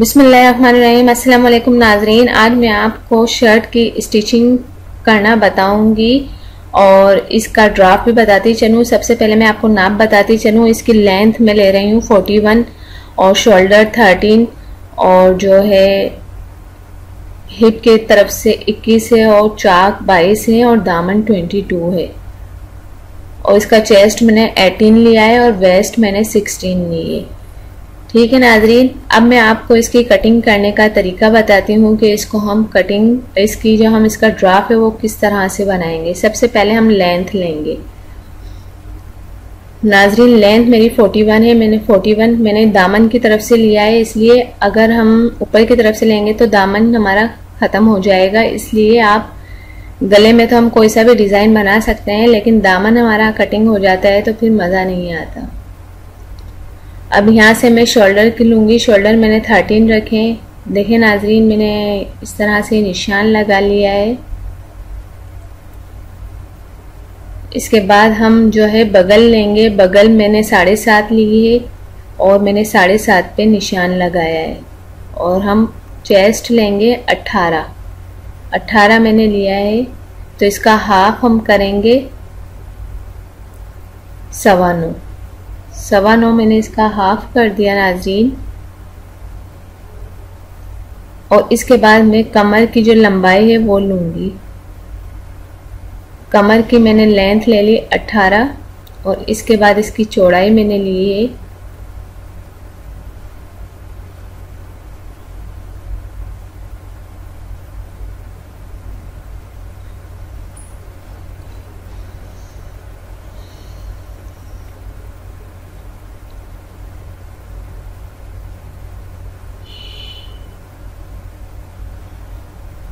बिस्मिल्लाहिर्रहमानिर्रहीम। अस्सलाम वालेकुम नाजरीन। आज मैं आपको शर्ट की स्टिचिंग करना बताऊंगी और इसका ड्राफ्ट भी बताती चलूँ। सबसे पहले मैं आपको नाप बताती चलूँ। इसकी लेंथ मैं ले रही हूँ 41 और शोल्डर 13 और जो है हिप के तरफ से 21 है और चाक 22 है और दामन 22 है और इसका चेस्ट मैंने 18 लिया है और वेस्ट मैंने 16 ली है। ठीक है नाजरीन, अब मैं आपको इसकी कटिंग करने का तरीका बताती हूँ कि इसको हम कटिंग इसकी जो हम इसका ड्राफ्ट है वो किस तरह से बनाएंगे। सबसे पहले हम लेंथ लेंगे। नाजरीन लेंथ मेरी 41 है। मैंने 41 मैंने दामन की तरफ से लिया है, इसलिए अगर हम ऊपर की तरफ से लेंगे तो दामन हमारा ख़त्म हो जाएगा। इसलिए आप गले में तो हम कोई सा भी डिज़ाइन बना सकते हैं, लेकिन दामन हमारा कटिंग हो जाता है तो फिर मज़ा नहीं आता। अब यहाँ से मैं शोल्डर की लूँगी। शोल्डर मैंने 13 रखे। देखें नाजरीन, मैंने इस तरह से निशान लगा लिया है। इसके बाद हम जो है बगल लेंगे। बगल मैंने 7.5 ली है और मैंने 7.5 पे निशान लगाया है और हम चेस्ट लेंगे 18 मैंने लिया है, तो इसका हाफ हम करेंगे 9.25 मैंने इसका हाफ कर दिया नाजरीन। और इसके बाद मैं कमर की जो लंबाई है वो लूँगी। कमर की मैंने लेंथ ले ली 18 और इसके बाद इसकी चौड़ाई मैंने ली है 8।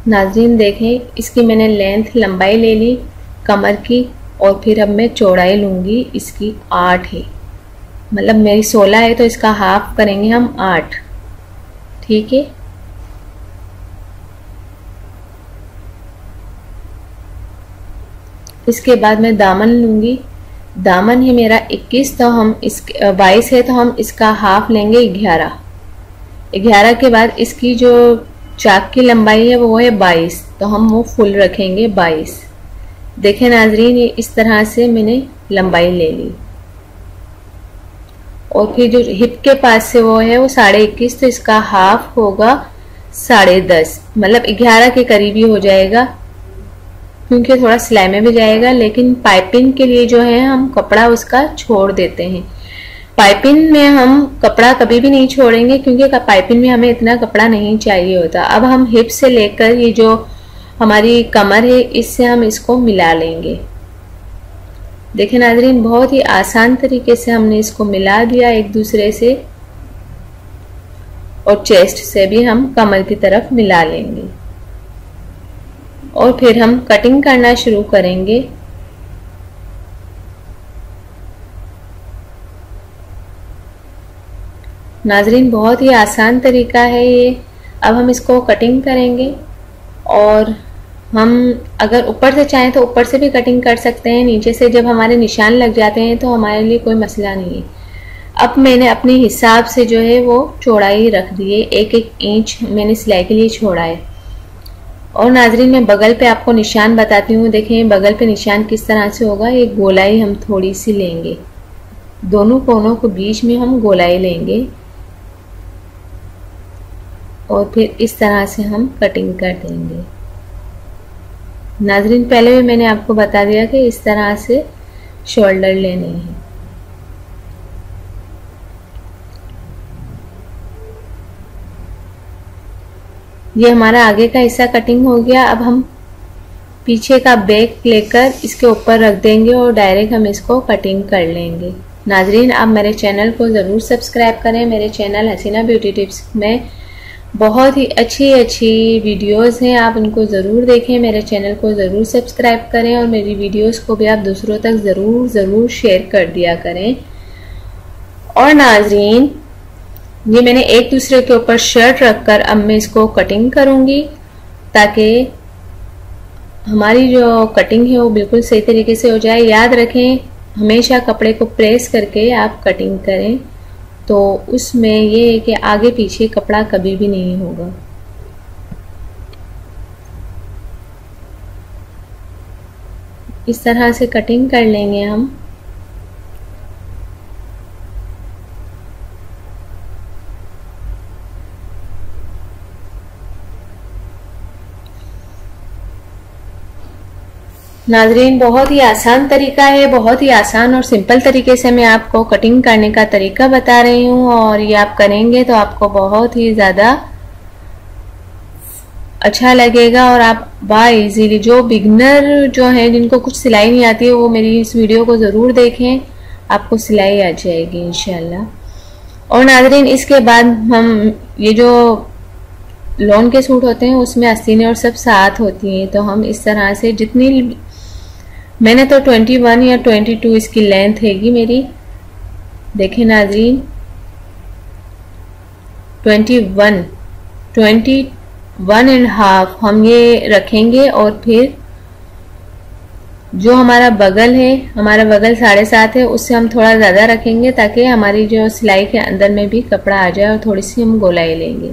नाजरीन देखें, इसकी मैंने लेंथ लंबाई ले ली कमर की और फिर अब मैं चौड़ाई लूँगी। इसकी 8 है, मतलब मेरी 16 है तो इसका हाफ करेंगे हम 8। ठीक है। इसके बाद मैं दामन लूँगी। दामन है मेरा 21 तो हम इस 22 है तो हम इसका हाफ लेंगे 11 के बाद इसकी जो चाक की लंबाई है वो है 22 तो हम वो फुल रखेंगे 22। देखें नाजरीन, ये इस तरह से मैंने लंबाई ले ली और फिर जो हिप के पास से वो है वो 21.5 तो इसका हाफ होगा 10.5, मतलब 11 के करीबी हो जाएगा क्योंकि थोड़ा सिलाई में भी जाएगा। लेकिन पाइपिंग के लिए जो है हम कपड़ा उसका छोड़ देते हैं। पाइपिंग में हम कपड़ा कभी भी नहीं छोड़ेंगे क्योंकि पाइपिंग में हमें इतना कपड़ा नहीं चाहिए होता। अब हम हिप से लेकर ये जो हमारी कमर है इससे हम इसको मिला लेंगे। देखें नाजरीन, बहुत ही आसान तरीके से हमने इसको मिला दिया एक दूसरे से और चेस्ट से भी हम कमर की तरफ मिला लेंगे और फिर हम कटिंग करना शुरू करेंगे। नाजरीन बहुत ही आसान तरीका है ये। अब हम इसको कटिंग करेंगे और हम अगर ऊपर से चाहें तो ऊपर से भी कटिंग कर सकते हैं। नीचे से जब हमारे निशान लग जाते हैं तो हमारे लिए कोई मसला नहीं है। अब मैंने अपने हिसाब से जो है वो चौड़ाई रख दी है, 1-1 इंच मैंने सिलाई के लिए छोड़ा है। और नाजरीन मैं बगल पे आपको निशान बताती हूँ। देखें बगल पे निशान किस तरह से होगा। ये गोलाई हम थोड़ी सी लेंगे, दोनों कोनों को बीच में हम गोलाई लेंगे और फिर इस तरह से हम कटिंग कर देंगे। नाजरीन पहले भी मैंने आपको बता दिया कि इस तरह से शोल्डर लेने हैं। ये हमारा आगे का हिस्सा कटिंग हो गया। अब हम पीछे का बैक लेकर इसके ऊपर रख देंगे और डायरेक्ट हम इसको कटिंग कर लेंगे। नाजरीन आप मेरे चैनल को ज़रूर सब्सक्राइब करें। मेरे चैनल हसीना ब्यूटी टिप्स में बहुत ही अच्छी वीडियोस हैं, आप उनको ज़रूर देखें। मेरे चैनल को ज़रूर सब्सक्राइब करें और मेरी वीडियोस को भी आप दूसरों तक ज़रूर शेयर कर दिया करें। और नाजरीन ये मैंने एक दूसरे के ऊपर शर्ट रखकर अब मैं इसको कटिंग करूँगी ताकि हमारी जो कटिंग है वो बिल्कुल सही तरीके से हो जाए। याद रखें हमेशा कपड़े को प्रेस करके आप कटिंग करें तो उसमें ये है कि आगे पीछे कपड़ा कभी भी नहीं होगा। इस तरह से कटिंग कर लेंगे हम। नाज़रीन, बहुत ही आसान तरीका है, बहुत ही आसान और सिंपल तरीके से मैं आपको कटिंग करने का तरीका बता रही हूँ, और ये आप करेंगे तो आपको बहुत ही ज़्यादा अच्छा लगेगा। और आप इजीली, जो बिगनर जो है जिनको कुछ सिलाई नहीं आती है, वो मेरी इस वीडियो को ज़रूर देखें, आपको सिलाई आ जाएगी इंशाल्लाह। और नाज़रीन, इसके बाद हम ये जो लॉन के सूट होते हैं उसमें आस्तीनें और सब साथ होती हैं, तो हम इस तरह से जितनी, मैंने तो 21 या 22 इसकी लेंथ हैगी मेरी, देखें नाज़रीन, 21.5 हम ये रखेंगे। और फिर जो हमारा बगल है, हमारा बगल 7.5 है, उससे हम थोड़ा ज़्यादा रखेंगे ताकि हमारी जो सिलाई के अंदर में भी कपड़ा आ जाए, और थोड़ी सी हम गोलाई लेंगे,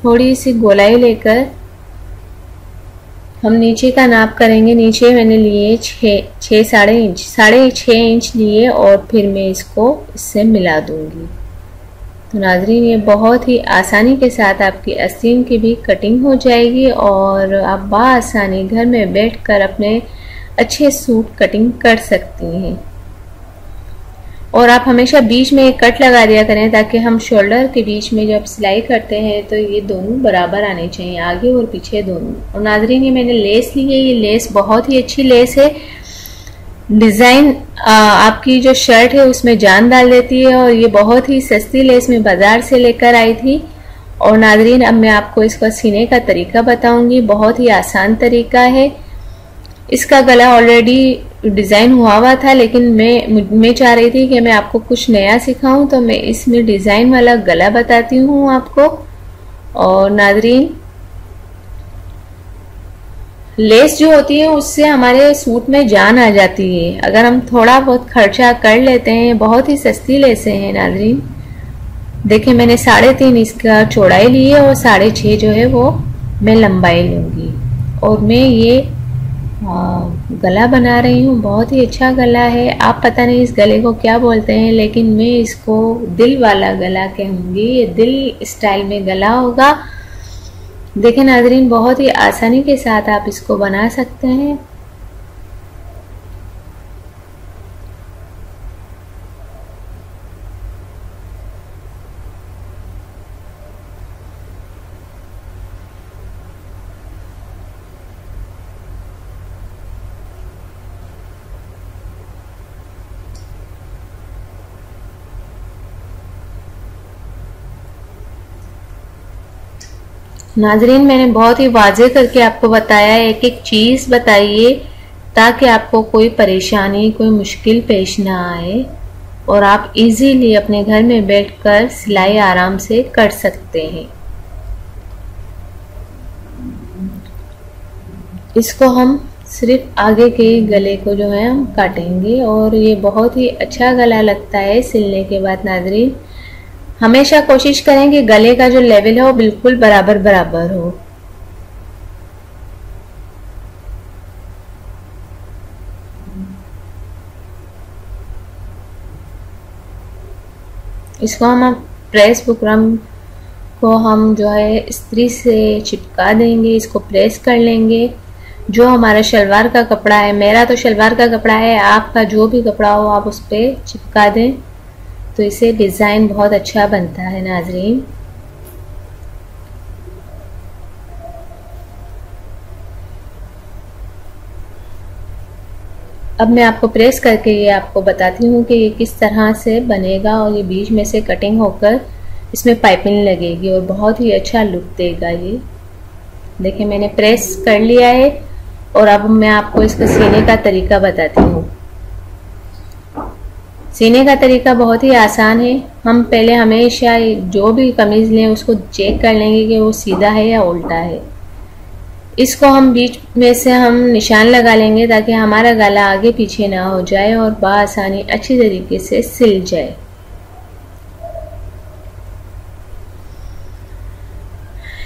थोड़ी सी गोलाई लेकर हम नीचे का नाप करेंगे। नीचे मैंने लिए 6.5 इंच लिए, और फिर मैं इसको इससे मिला दूंगी। तो नाज़रीन, ये बहुत ही आसानी के साथ आपकी आस्तीन की भी कटिंग हो जाएगी, और आप बआसानी घर में बैठकर अपने अच्छे सूट कटिंग कर सकती हैं। और आप हमेशा बीच में एक कट लगा दिया करें, ताकि हम शोल्डर के बीच में जब सिलाई करते हैं तो ये दोनों बराबर आने चाहिए, आगे और पीछे दोनों। और नाज़रीन, ये मैंने लेस ली है, ये लेस बहुत ही अच्छी लेस है। डिज़ाइन आपकी जो शर्ट है उसमें जान डाल देती है, और ये बहुत ही सस्ती लेस मैं बाज़ार से लेकर आई थी। और नाज़रीन, अब मैं आपको इसका सीने का तरीका बताऊंगी, बहुत ही आसान तरीका है। इसका गला ऑलरेडी डिज़ाइन हुआ था, लेकिन मैं चाह रही थी कि मैं आपको कुछ नया सिखाऊं, तो मैं इसमें डिज़ाइन वाला गला बताती हूँ आपको। और नाज़रीन, लेस जो होती है उससे हमारे सूट में जान आ जाती है, अगर हम थोड़ा बहुत खर्चा कर लेते हैं। बहुत ही सस्ती लेसें हैं नाज़रीन। देखिए, मैंने 3.5 इसका चौड़ाई ली है, और 6.5 जो है वो मैं लंबाई लूँगी। और मैं ये गला बना रही हूँ, बहुत ही अच्छा गला है। आप पता नहीं इस गले को क्या बोलते हैं, लेकिन मैं इसको दिल वाला गला कहूँगी। ये दिल स्टाइल में गला होगा। देखें नाज़रीन, बहुत ही आसानी के साथ आप इसको बना सकते हैं। नाज़रीन, मैंने बहुत ही वाज़ेह करके आपको बताया, एक एक चीज़ बताइए, ताकि आपको कोई परेशानी, कोई मुश्किल पेश ना आए, और आप इजीली अपने घर में बैठकर सिलाई आराम से कर सकते हैं। इसको हम सिर्फ आगे के गले को जो है हम काटेंगे, और ये बहुत ही अच्छा गला लगता है सिलने के बाद। नाज़रीन, हमेशा कोशिश करें कि गले का जो लेवल है वो बिल्कुल बराबर बराबर हो। इसको हम प्रेस बुकरम को हम जो है इस्त्री से चिपका देंगे, इसको प्रेस कर लेंगे। जो हमारा शलवार का कपड़ा है, मेरा तो शलवार का कपड़ा है, आपका जो भी कपड़ा हो आप उस पर चिपका दें, तो इसे डिज़ाइन बहुत अच्छा बनता है। नाज़रीन, अब मैं आपको प्रेस करके ये आपको बताती हूँ कि ये किस तरह से बनेगा, और ये बीच में से कटिंग होकर इसमें पाइपिंग लगेगी और बहुत ही अच्छा लुक देगा। ये देखिए, मैंने प्रेस कर लिया है, और अब मैं आपको इसका सीने का तरीका बताती हूँ। सीने का तरीका बहुत ही आसान है। हम पहले हमेशा जो भी कमीज़ लें उसको चेक कर लेंगे कि वो सीधा है या उल्टा है। इसको हम बीच में से हम निशान लगा लेंगे ताकि हमारा गला आगे पीछे ना हो जाए और बआसानी अच्छी तरीके से सिल जाए।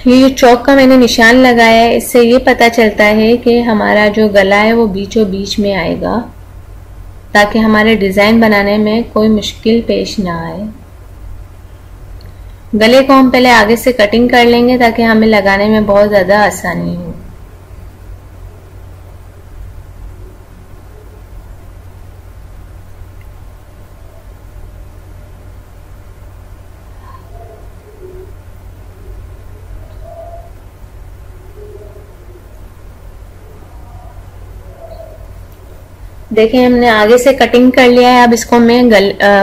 ये जो चौक का मैंने निशान लगाया है, इससे ये पता चलता है कि हमारा जो गला है वो बीचों बीच में आएगा, ताकि हमारे डिज़ाइन बनाने में कोई मुश्किल पेश ना आए। गले को हम पहले आगे से कटिंग कर लेंगे ताकि हमें लगाने में बहुत ज़्यादा आसानी हो। देखिए हमने आगे से कटिंग कर लिया है। अब इसको मैं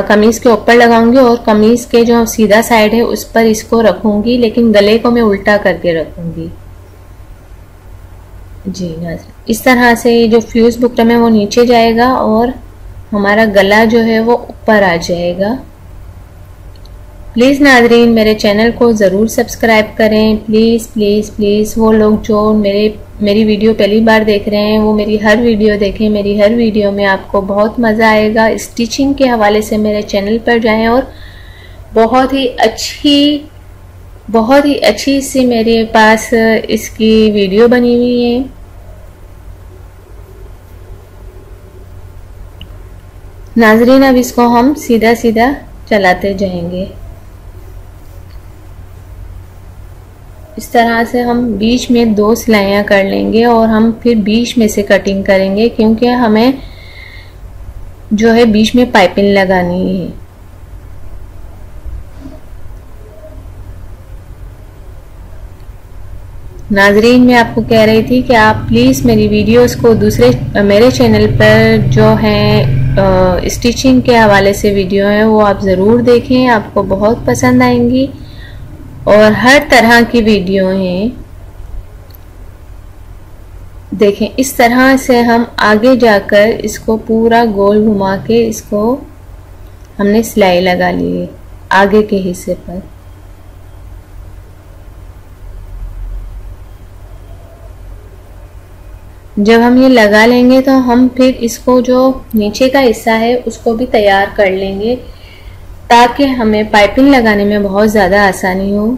कमीज के ऊपर लगाऊंगी और कमीज के जो सीधा साइड है उस पर इसको रखूंगी, लेकिन गले को मैं उल्टा करके रखूंगी। जी नाज़रीन, इस तरह से जो फ्यूज बुकरम है वो नीचे जाएगा और हमारा गला जो है वो ऊपर आ जाएगा। प्लीज़ नाज़रीन मेरे चैनल को ज़रूर सब्सक्राइब करें, प्लीज़ प्लीज़ प्लीज़। वो लोग जो मेरी वीडियो पहली बार देख रहे हैं वो मेरी हर वीडियो देखें। मेरी हर वीडियो में आपको बहुत मज़ा आएगा। स्टिचिंग के हवाले से मेरे चैनल पर जाएं और बहुत ही अच्छी सी मेरे पास इसकी वीडियो बनी हुई है। नाज़रीन अब इसको हम सीधा सीधा चलाते जाएंगे। इस तरह से हम बीच में 2 सिलाइयाँ कर लेंगे और हम फिर बीच में से कटिंग करेंगे, क्योंकि हमें जो है बीच में पाइपिंग लगानी है। नाजरीन मैं आपको कह रही थी कि आप प्लीज़ मेरी वीडियोस को मेरे चैनल पर जो है स्टिचिंग के हवाले से वीडियो है वो आप ज़रूर देखें, आपको बहुत पसंद आएंगी। और हर तरह की वीडियो हैं। देखें इस तरह से हम आगे जाकर इसको पूरा गोल घुमा के इसको हमने सिलाई लगा ली है आगे के हिस्से पर। जब हम ये लगा लेंगे तो हम फिर इसको जो नीचे का हिस्सा है उसको भी तैयार कर लेंगे, ताकि हमें पाइपिंग लगाने में बहुत ज़्यादा आसानी हो।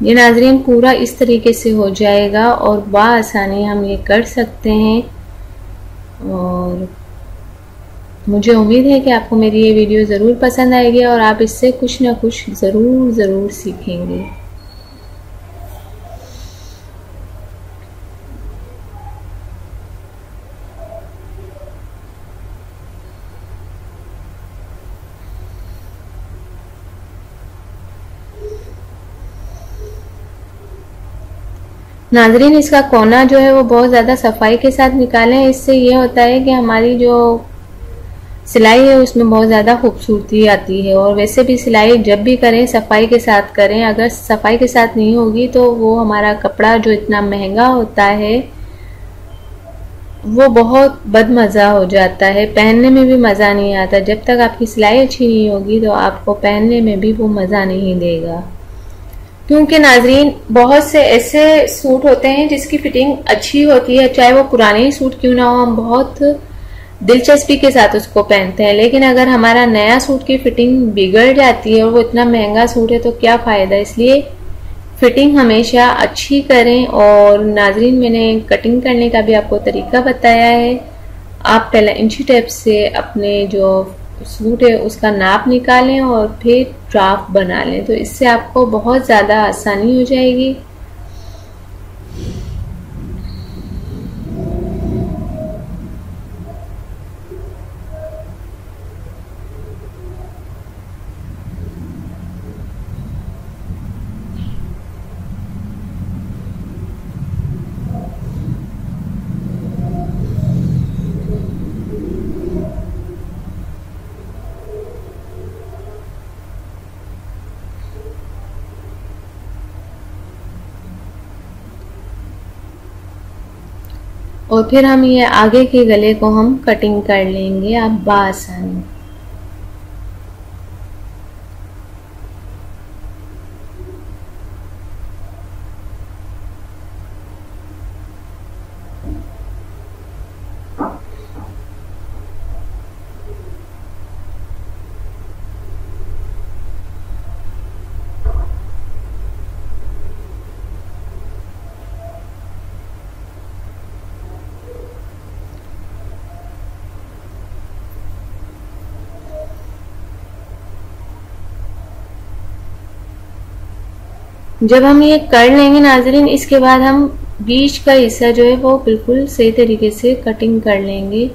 ये नाजरीन पूरा इस तरीके से हो जाएगा और बआसानी हम ये कर सकते हैं। और मुझे उम्मीद है कि आपको मेरी ये वीडियो ज़रूर पसंद आएगी और आप इससे कुछ ना कुछ ज़रूर सीखेंगे। नाजरीन इसका कोना जो है वो बहुत ज़्यादा सफाई के साथ निकालें। इससे ये होता है कि हमारी जो सिलाई है उसमें बहुत ज़्यादा खूबसूरती आती है। और वैसे भी सिलाई जब भी करें सफाई के साथ करें। अगर सफाई के साथ नहीं होगी तो वो हमारा कपड़ा जो इतना महंगा होता है वो बहुत बदमज़ा हो जाता है, पहनने में भी मज़ा नहीं आता। जब तक आपकी सिलाई अच्छी नहीं होगी तो आपको पहनने में भी वो मज़ा नहीं देगा। क्योंकि नाजरीन बहुत से ऐसे सूट होते हैं जिसकी फिटिंग अच्छी होती है, चाहे वो पुराने ही सूट क्यों ना हो, हम बहुत दिलचस्पी के साथ उसको पहनते हैं। लेकिन अगर हमारा नया सूट की फिटिंग बिगड़ जाती है और वो इतना महंगा सूट है तो क्या फ़ायदा। इसलिए फिटिंग हमेशा अच्छी करें। और नाजरीन मैंने कटिंग करने का भी आपको तरीका बताया है। आप पहले इंची टेप से अपने जो सूट है उसका नाप निकालें और फिर ड्राफ्ट बना लें, तो इससे आपको बहुत ज़्यादा आसानी हो जाएगी। और फिर हम ये आगे के गले को हम कटिंग कर लेंगे आप बासानी। जब हम ये कर लेंगे नाज़रीन, इसके बाद हम बीच का हिस्सा जो है वो बिल्कुल सही तरीके से कटिंग कर लेंगे।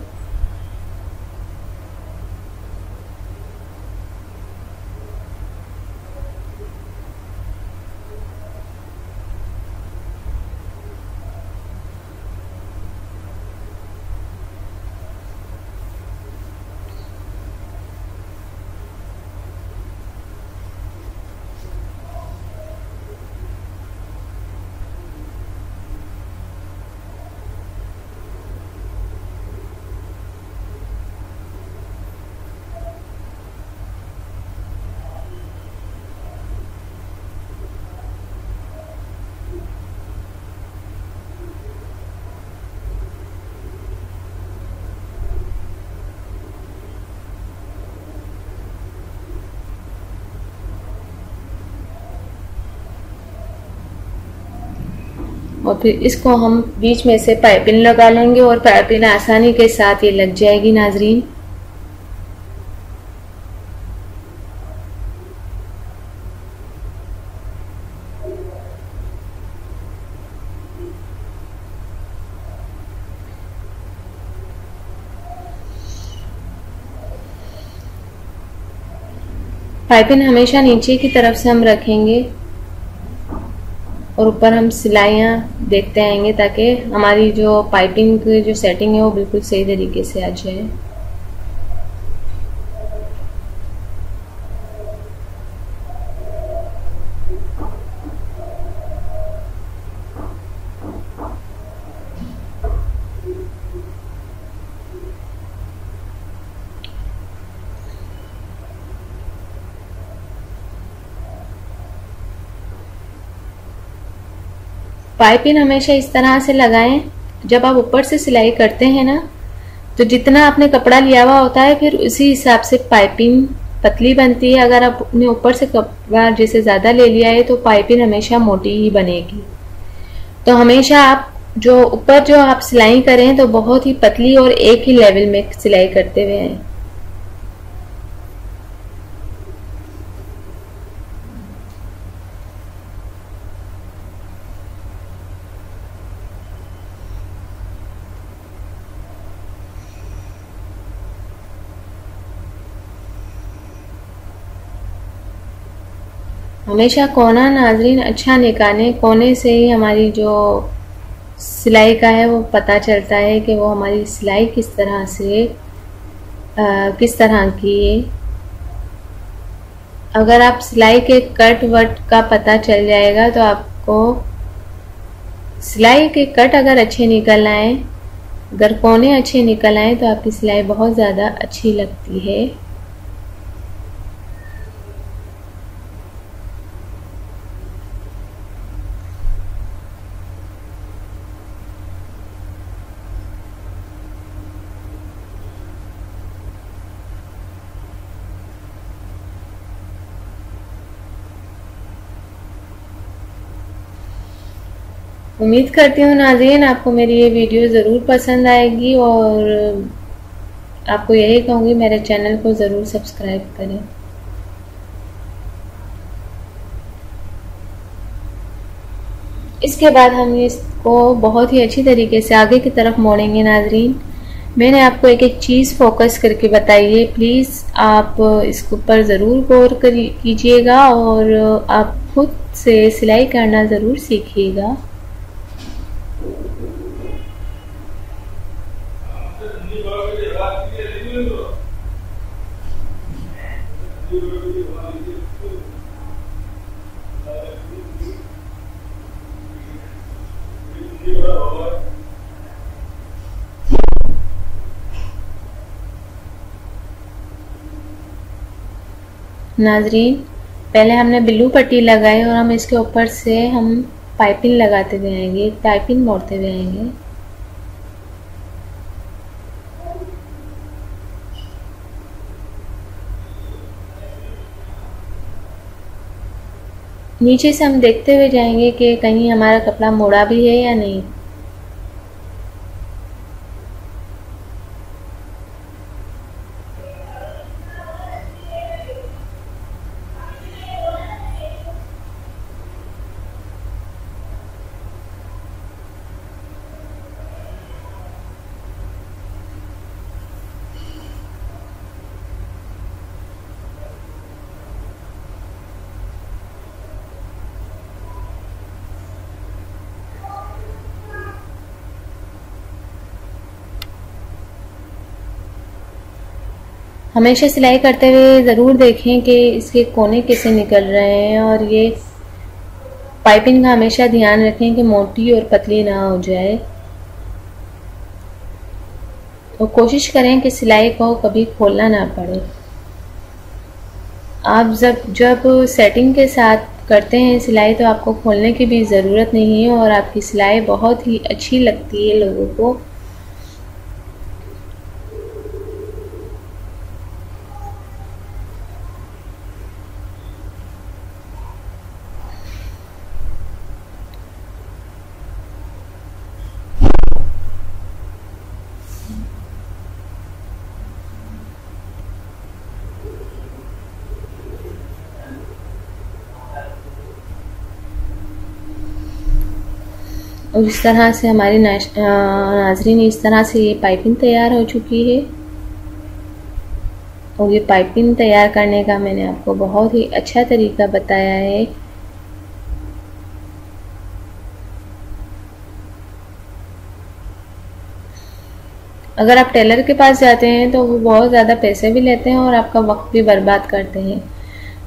और फिर इसको हम बीच में से पाइपिंग लगा लेंगे और पाइपिंग आसानी के साथ ये लग जाएगी नाजरीन। पाइपिंग हमेशा नीचे की तरफ से हम रखेंगे और ऊपर हम सिलाइयाँ देखते आएंगे ताकि हमारी जो पाइपिंग की जो सेटिंग है वो बिल्कुल सही तरीके से आ जाए। पाइपिंग हमेशा इस तरह से लगाएं। जब आप ऊपर से सिलाई करते हैं ना, तो जितना आपने कपड़ा लिया हुआ होता है फिर उसी हिसाब से पाइपिंग पतली बनती है। अगर आपने ऊपर से कपड़ा जैसे ज़्यादा ले लिया है तो पाइपिंग हमेशा मोटी ही बनेगी। तो हमेशा आप जो ऊपर जो आप सिलाई करें तो बहुत ही पतली और एक ही लेवल में सिलाई करते हुए हैं। हमेशा कोना नाजरीन अच्छा निकालें। कोने से ही हमारी जो सिलाई का है वो पता चलता है कि वो हमारी सिलाई किस तरह से किस तरह की है। अगर आप सिलाई के कट वट का पता चल जाएगा तो आपको सिलाई के कट अगर अच्छे निकल आए, अगर कोने अच्छे निकल आए तो आपकी सिलाई बहुत ज़्यादा अच्छी लगती है। उम्मीद करती हूँ नाज़रीन आपको मेरी ये वीडियो ज़रूर पसंद आएगी और आपको यही कहूँगी मेरे चैनल को ज़रूर सब्सक्राइब करें। इसके बाद हम इसको बहुत ही अच्छी तरीके से आगे की तरफ मोड़ेंगे नाज़रीन। मैंने आपको एक एक चीज़ फोकस करके बताई है, प्लीज़ आप इसके ऊपर ज़रूर गौर कीजिएगा और आप खुद से सिलाई करना ज़रूर सीखिएगा। नाजरीन, पहले हमने ब्लू पट्टी लगाई और हम इसके ऊपर से हम पाइपिंग लगाते हुए आएंगे, पाइपिंग मोड़ते हुए आएंगे। नीचे से हम देखते हुए जाएंगे कि कहीं हमारा कपड़ा मोड़ा भी है या नहीं। हमेशा सिलाई करते हुए ज़रूर देखें कि इसके कोने कैसे निकल रहे हैं, और ये पाइपिंग का हमेशा ध्यान रखें कि मोटी और पतली ना हो जाए। और कोशिश करें कि सिलाई को कभी खोलना ना पड़े। आप जब सेटिंग के साथ करते हैं सिलाई तो आपको खोलने की भी ज़रूरत नहीं है और आपकी सिलाई बहुत ही अच्छी लगती है लोगों को। और इस तरह से हमारी नाजरीन, इस तरह से ये पाइपिंग तैयार हो चुकी है। और ये पाइपिंग तैयार करने का मैंने आपको बहुत ही अच्छा तरीका बताया है। अगर आप टेलर के पास जाते हैं तो वो बहुत ज़्यादा पैसे भी लेते हैं और आपका वक्त भी बर्बाद करते हैं।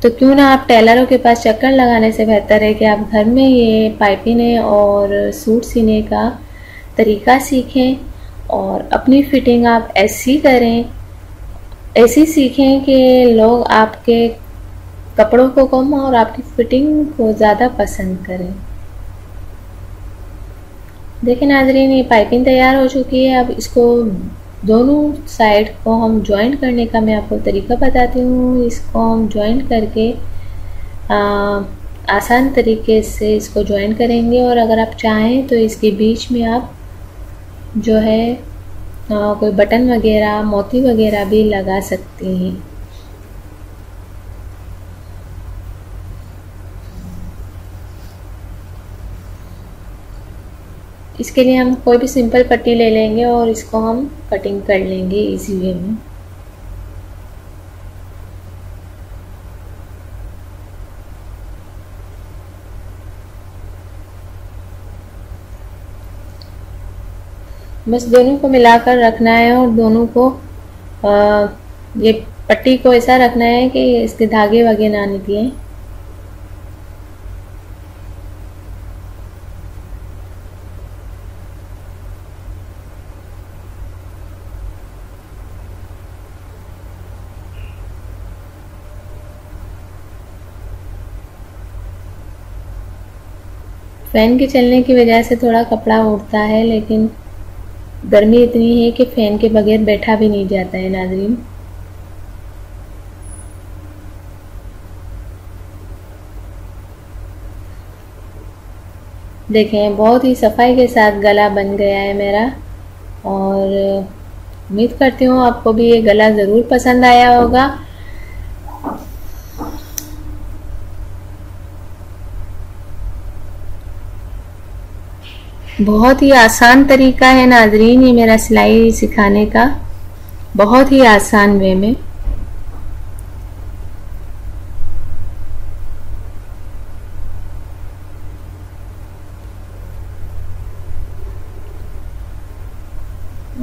तो क्यों ना आप टेलरों के पास चक्कर लगाने से बेहतर है कि आप घर में ये पाइपिंग और सूट सीने का तरीका सीखें और अपनी फिटिंग आप ऐसी करें, ऐसी सीखें कि लोग आपके कपड़ों को कम और आपकी फिटिंग को ज़्यादा पसंद करें। देखिए नाजरीन, ये पाइपिंग तैयार हो चुकी है। अब इसको दोनों साइड को हम जॉइंट करने का मैं आपको तरीका बताती हूँ। इसको हम जॉइंट करके आसान तरीके से इसको जॉइंट करेंगे। और अगर आप चाहें तो इसके बीच में आप जो है कोई बटन वगैरह, मोती वगैरह भी लगा सकते हैं। इसके लिए हम कोई भी सिंपल पट्टी ले लेंगे और इसको हम कटिंग कर लेंगे इजी वे में। बस दोनों को मिलाकर रखना है और दोनों को ये पट्टी को ऐसा रखना है कि इसके धागे वगैरह ना निकलें। फैन के चलने की वजह से थोड़ा कपड़ा उड़ता है, लेकिन गर्मी इतनी है कि फैन के बगैर बैठा भी नहीं जाता है नाज़रीन। देखें, बहुत ही सफाई के साथ गला बन गया है मेरा। और उम्मीद करती हूँ आपको भी ये गला ज़रूर पसंद आया होगा। बहुत ही आसान तरीका है नाजरीन ये मेरा सिलाई सिखाने का, बहुत ही आसान वे में।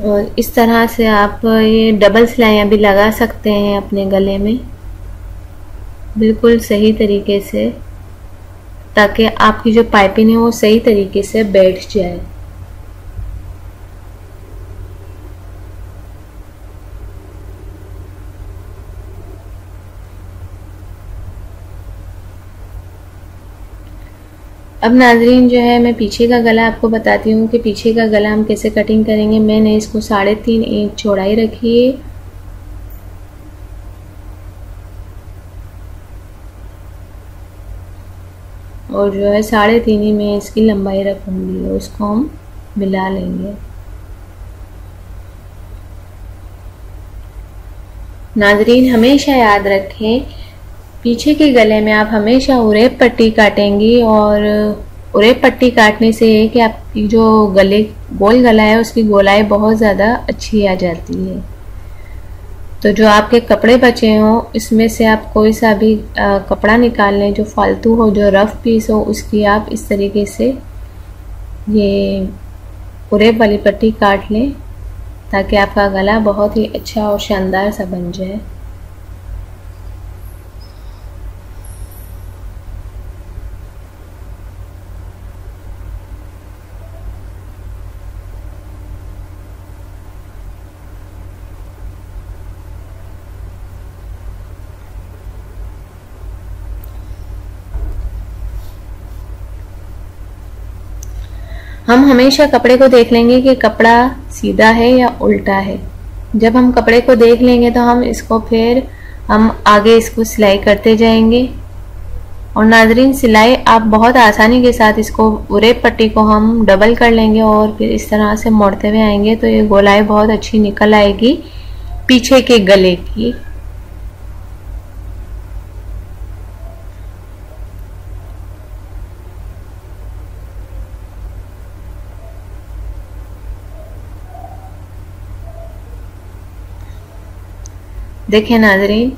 और इस तरह से आप ये डबल सिलाइयाँ भी लगा सकते हैं अपने गले में, बिल्कुल सही तरीके से, ताकि आपकी जो पाइपिंग है वो सही तरीके से बैठ जाए। अब नाजरीन जो है मैं पीछे का गला आपको बताती हूँ कि पीछे का गला हम कैसे कटिंग करेंगे। मैंने इसको 3.5 इंच चौड़ाई रखी है और जो है 3.5 ही में इसकी लंबाई रखूँगी, उसको हम मिला लेंगे। नाजरीन हमेशा याद रखें, पीछे के गले में आप हमेशा उरेब पट्टी काटेंगी और उरेब पट्टी काटने से है कि आपकी जो गले गोल गला है उसकी गोलाई बहुत ज़्यादा अच्छी आ जाती है। तो जो आपके कपड़े बचे हों इसमें से आप कोई सा भी कपड़ा निकाल लें जो फालतू हो, जो रफ पीस हो, उसकी आप इस तरीके से ये उरेब वाली पट्टी काट लें ताकि आपका गला बहुत ही अच्छा और शानदार सा बन जाए। हम हमेशा कपड़े को देख लेंगे कि कपड़ा सीधा है या उल्टा है। जब हम कपड़े को देख लेंगे तो हम इसको फिर हम आगे इसको सिलाई करते जाएंगे। और नाजरीन सिलाई आप बहुत आसानी के साथ इसको उरेब पट्टी को हम डबल कर लेंगे और फिर इस तरह से मोड़ते हुए आएंगे तो ये गोलाई बहुत अच्छी निकल आएगी पीछे के गले की। देखिए नाजरीन,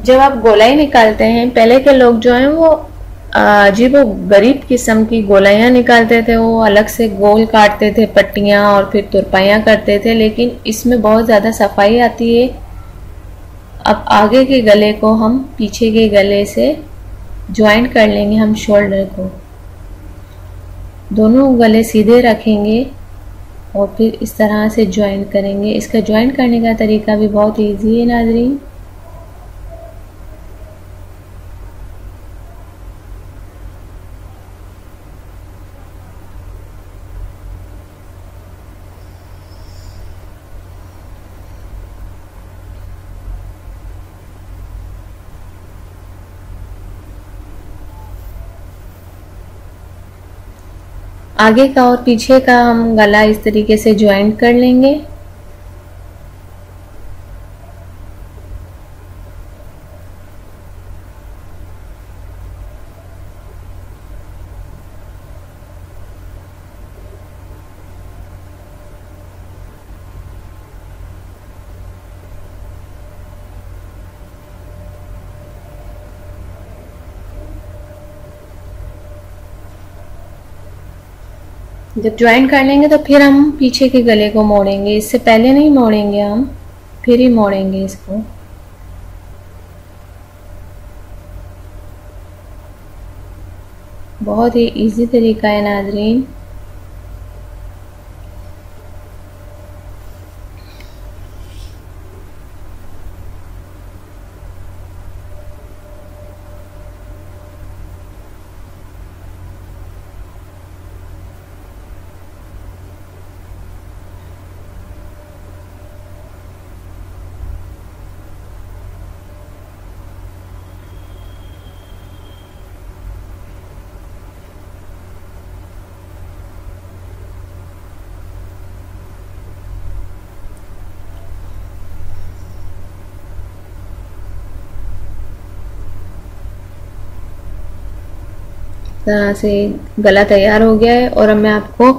जब आप गोलाई निकालते हैं, पहले के लोग जो हैं वो अजीब गरीब किस्म की गोलाइयाँ निकालते थे, वो अलग से गोल काटते थे पट्टियाँ और फिर तुरपाइयाँ करते थे, लेकिन इसमें बहुत ज़्यादा सफाई आती है। अब आगे के गले को हम पीछे के गले से ज्वाइंट कर लेंगे, हम शोल्डर को दोनों गले सीधे रखेंगे और फिर इस तरह से ज्वाइंट करेंगे। इसका ज्वाइंट करने का तरीका भी बहुत इजी है नाजरीन। आगे का और पीछे का हम गला इस तरीके से ज्वाइंट कर लेंगे। जब ज्वाइंट कर लेंगे तो फिर हम पीछे के गले को मोड़ेंगे, इससे पहले नहीं मोड़ेंगे, हम फिर ही मोड़ेंगे इसको। बहुत ही इजी तरीका है नाजरीन। तरह से गला तैयार हो गया है और अब मैं आपको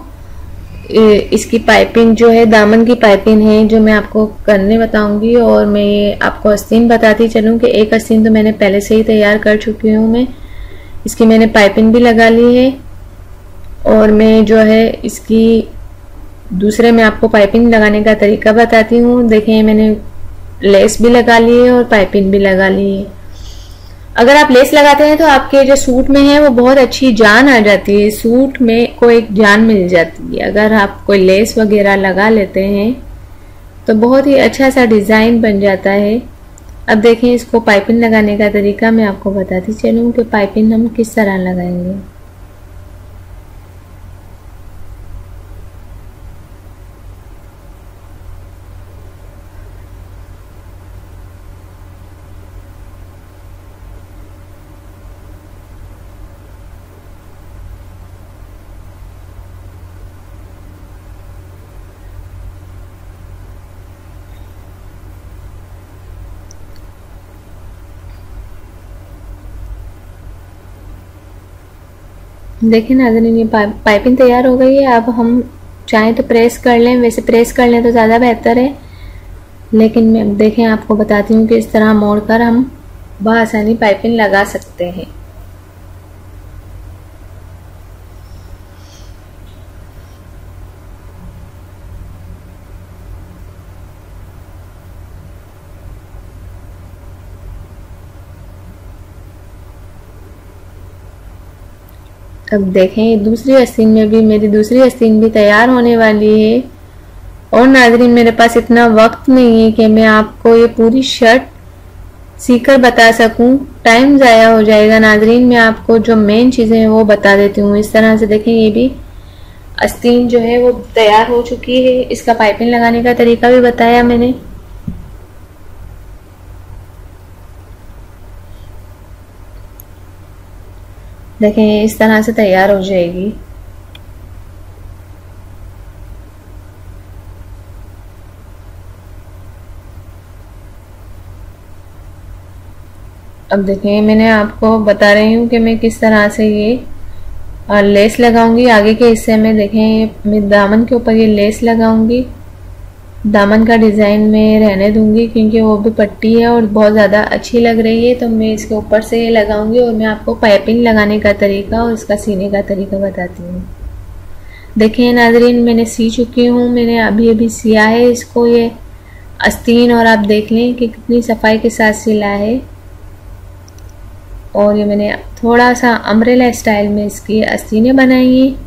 इसकी पाइपिंग जो है, दामन की पाइपिंग है जो मैं आपको करने बताऊंगी। और मैं ये आपको आस्तीन बताती चलूं कि एक आस्तीन तो मैंने पहले से ही तैयार कर चुकी हूँ। मैं इसकी मैंने पाइपिंग भी लगा ली है और मैं जो है इसकी दूसरे में आपको पाइपिंग लगाने का तरीका बताती हूँ। देखिए मैंने लेस भी लगा ली है और पाइपिंग भी लगा ली है। अगर आप लेस लगाते हैं तो आपके जो सूट में है वो बहुत अच्छी जान आ जाती है, सूट में को एक जान मिल जाती है। अगर आप कोई लेस वगैरह लगा लेते हैं तो बहुत ही अच्छा सा डिज़ाइन बन जाता है अब देखें इसको पाइपिंग लगाने का तरीका मैं आपको बताती चलूँ कि पाइपिंग हम किस तरह लगाएंगे। देखिए नाज़रीन, ये पाइपिंग तैयार हो गई है। अब हम चाहें तो प्रेस कर लें, वैसे प्रेस कर लें तो ज़्यादा बेहतर है, लेकिन मैं देखें आपको बताती हूँ कि इस तरह मोड़कर हम बआसानी पाइपिंग लगा सकते हैं। अब देखें दूसरी आस्तीन में भी, मेरी दूसरी आस्तीन भी तैयार होने वाली है। और नाज़रीन, मेरे पास इतना वक्त नहीं है कि मैं आपको ये पूरी शर्ट सीकर बता सकूं, टाइम ज़ाया हो जाएगा। नाज़रीन, मैं आपको जो मेन चीज़ें हैं वो बता देती हूँ। इस तरह से देखें, ये भी आस्तीन जो है वो तैयार हो चुकी है। इसका पाइपिंग लगाने का तरीका भी बताया मैंने। देखें इस तरह से तैयार हो जाएगी। अब देखें, मैंने आपको बता रही हूँ कि मैं किस तरह से ये लेस लगाऊंगी। आगे के हिस्से में देखें, मैं दामन के ऊपर ये लेस लगाऊंगी। दामन का डिज़ाइन मैं रहने दूंगी क्योंकि वो भी पट्टी है और बहुत ज़्यादा अच्छी लग रही है, तो मैं इसके ऊपर से ये लगाऊंगी। और मैं आपको पाइपिंग लगाने का तरीका और इसका सीने का तरीका बताती हूँ। देखें नाज़रीन, मैंने सी चुकी हूँ, मैंने अभी अभी सिया है इसको, ये आस्तीन, और आप देख लें कि कितनी सफाई के साथ सिला है। और ये मैंने थोड़ा सा अम्ब्रेला स्टाइल में इसकी आस्तीनें बनाई हैं।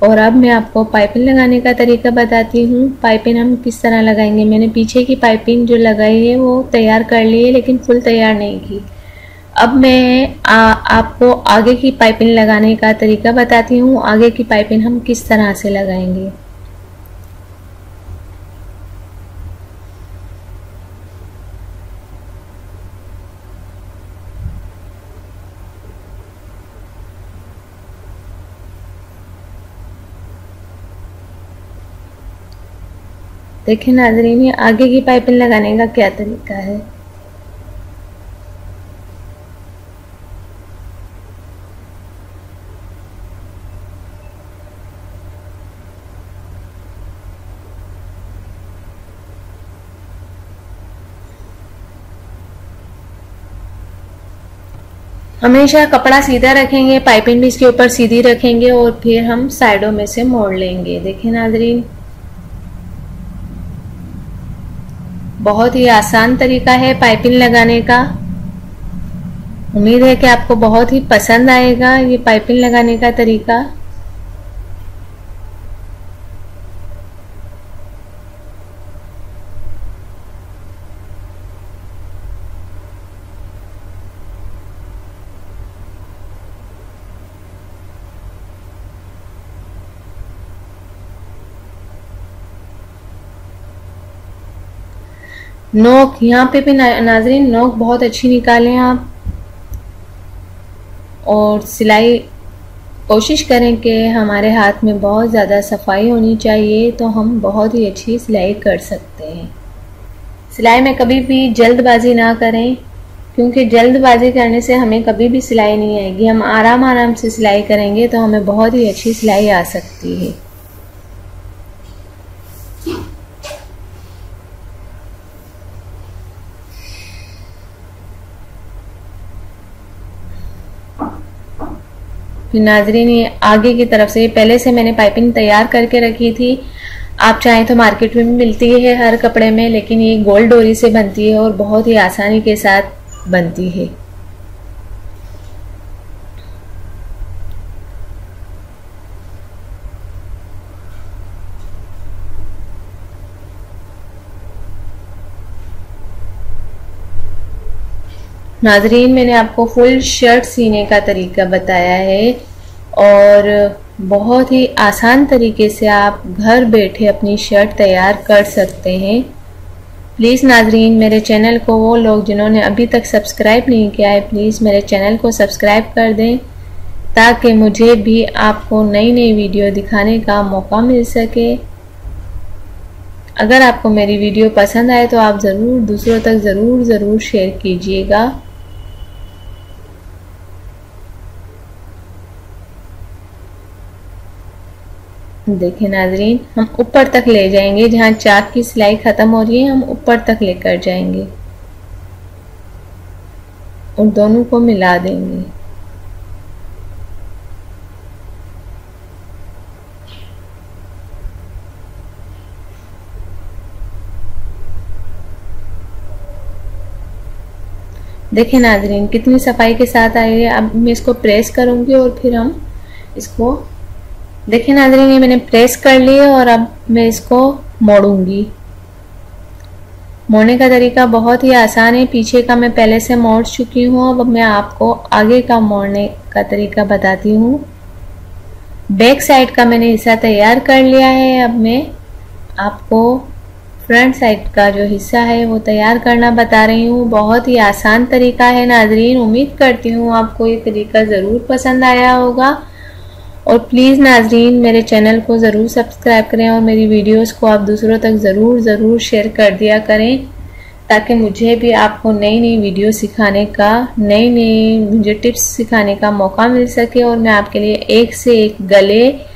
और अब मैं आपको पाइपिंग लगाने का तरीका बताती हूँ। पाइपिंग हम किस तरह लगाएंगे। मैंने पीछे की पाइपिंग जो लगाई है वो तैयार कर ली है, लेकिन फुल तैयार नहीं की। अब मैं आपको आगे की पाइपिंग लगाने का तरीका बताती हूँ। आगे की पाइपिंग हम किस तरह से लगाएंगे। देखिए नाज़रीन, ये आगे की पाइपिंग लगाने का क्या तरीका है। हमेशा कपड़ा सीधा रखेंगे, पाइपिंग भी इसके ऊपर सीधी रखेंगे और फिर हम साइडों में से मोड़ लेंगे। देखिए नाज़रीन, बहुत ही आसान तरीका है पाइपिंग लगाने का। उम्मीद है कि आपको बहुत ही पसंद आएगा ये पाइपिंग लगाने का तरीका। नोक यहाँ पे भी नाज़रीन नोक बहुत अच्छी निकालें आप, और सिलाई कोशिश करें कि हमारे हाथ में बहुत ज़्यादा सफाई होनी चाहिए, तो हम बहुत ही अच्छी सिलाई कर सकते हैं। सिलाई में कभी भी जल्दबाजी ना करें, क्योंकि जल्दबाजी करने से हमें कभी भी सिलाई नहीं आएगी। हम आराम आराम से सिलाई करेंगे तो हमें बहुत ही अच्छी सिलाई आ सकती है। फिर नाज़रीन, ये आगे की तरफ से पहले से मैंने पाइपिंग तैयार करके रखी थी। आप चाहें तो मार्केट में भी मिलती है हर कपड़े में, लेकिन ये गोल्ड डोरी से बनती है और बहुत ही आसानी के साथ बनती है। नाजरीन, मैंने आपको फुल शर्ट सीने का तरीका बताया है और बहुत ही आसान तरीके से आप घर बैठे अपनी शर्ट तैयार कर सकते हैं। प्लीज़ नाजरीन, मेरे चैनल को वो लोग जिन्होंने अभी तक सब्सक्राइब नहीं किया है, प्लीज़ मेरे चैनल को सब्सक्राइब कर दें ताकि मुझे भी आपको नई नई वीडियो दिखाने का मौका मिल सके। अगर आपको मेरी वीडियो पसंद आए तो आप ज़रूर दूसरों तक ज़रूर शेयर कीजिएगा। देखिए नाजरीन, हम ऊपर तक ले जाएंगे, जहाँ चाक की सिलाई ख़त्म हो रही है हम ऊपर तक लेकर जाएंगे और दोनों को मिला देंगे। देखिए नाजरीन, कितनी सफाई के साथ आई है। अब मैं इसको प्रेस करूंगी और फिर हम इसको, देखिए नाजरीन, ये मैंने प्रेस कर लिया और अब मैं इसको मोड़ूंगी। मोड़ने का तरीका बहुत ही आसान है। पीछे का मैं पहले से मोड़ चुकी हूँ, अब मैं आपको आगे का मोड़ने का तरीका बताती हूँ। बैक साइड का मैंने हिस्सा तैयार कर लिया है, अब मैं आपको फ्रंट साइड का जो हिस्सा है वो तैयार करना बता रही हूँ। बहुत ही आसान तरीका है नाजरीन। उम्मीद करती हूँ आपको ये तरीका ज़रूर पसंद आया होगा और प्लीज़ नाजरीन, मेरे चैनल को ज़रूर सब्सक्राइब करें और मेरी वीडियोस को आप दूसरों तक ज़रूर शेयर कर दिया करें ताकि मुझे भी आपको नई नई वीडियो सिखाने का, नई नई मुझे टिप्स सिखाने का मौका मिल सके और मैं आपके लिए एक से एक गले।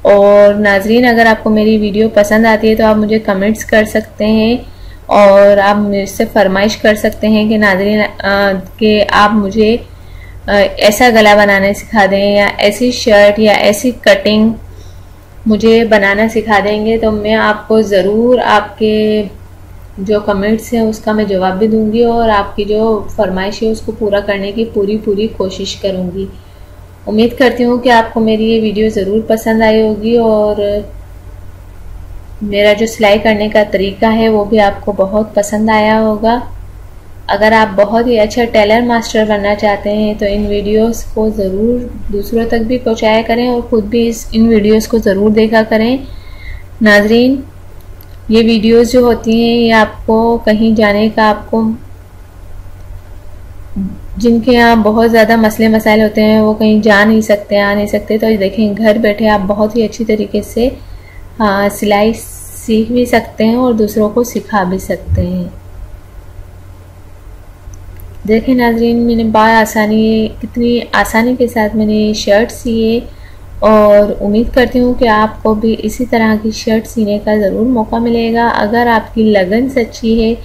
और नाजरीन, अगर आपको मेरी वीडियो पसंद आती है तो आप मुझे कमेंट्स कर सकते हैं और आप मुझसे फरमाइश कर सकते हैं कि नाजरीन कि आप मुझे ऐसा गला बनाना सिखा दें या ऐसी शर्ट या ऐसी कटिंग मुझे बनाना सिखा देंगे, तो मैं आपको ज़रूर आपके जो कमेंट्स हैं उसका मैं जवाब भी दूंगी और आपकी जो फरमाइश है उसको पूरा करने की पूरी कोशिश करूंगी। उम्मीद करती हूँ कि आपको मेरी ये वीडियो ज़रूर पसंद आई होगी और मेरा जो सिलाई करने का तरीका है वो भी आपको बहुत पसंद आया होगा। अगर आप बहुत ही अच्छा टेलर मास्टर बनना चाहते हैं तो इन वीडियोस को ज़रूर दूसरों तक भी पहुँचाया करें और ख़ुद भी इन वीडियोस को ज़रूर देखा करें। नाजरीन, ये वीडियोस जो होती हैं ये आपको कहीं जाने का, आपको जिनके यहाँ बहुत ज़्यादा मसले मसाइल होते हैं वो कहीं जा नहीं सकते, आ नहीं सकते, तो देखें घर बैठे आप बहुत ही अच्छी तरीके से सिलाई सीख भी सकते हैं और दूसरों को सिखा भी सकते हैं। देखें नाजरीन, मैंने कितनी आसानी के साथ मैंने ये शर्ट सिए और उम्मीद करती हूँ कि आपको भी इसी तरह की शर्ट सीने का ज़रूर मौका मिलेगा। अगर आपकी लगन सच्ची है,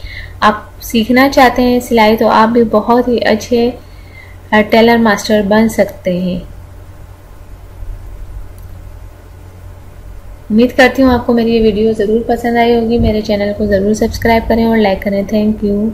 आप सीखना चाहते हैं सिलाई, तो आप भी बहुत ही अच्छे टेलर मास्टर बन सकते हैं। उम्मीद करती हूँ आपको मेरी ये वीडियो ज़रूर पसंद आई होगी। मेरे चैनल को ज़रूर सब्सक्राइब करें और लाइक करें। Thank you.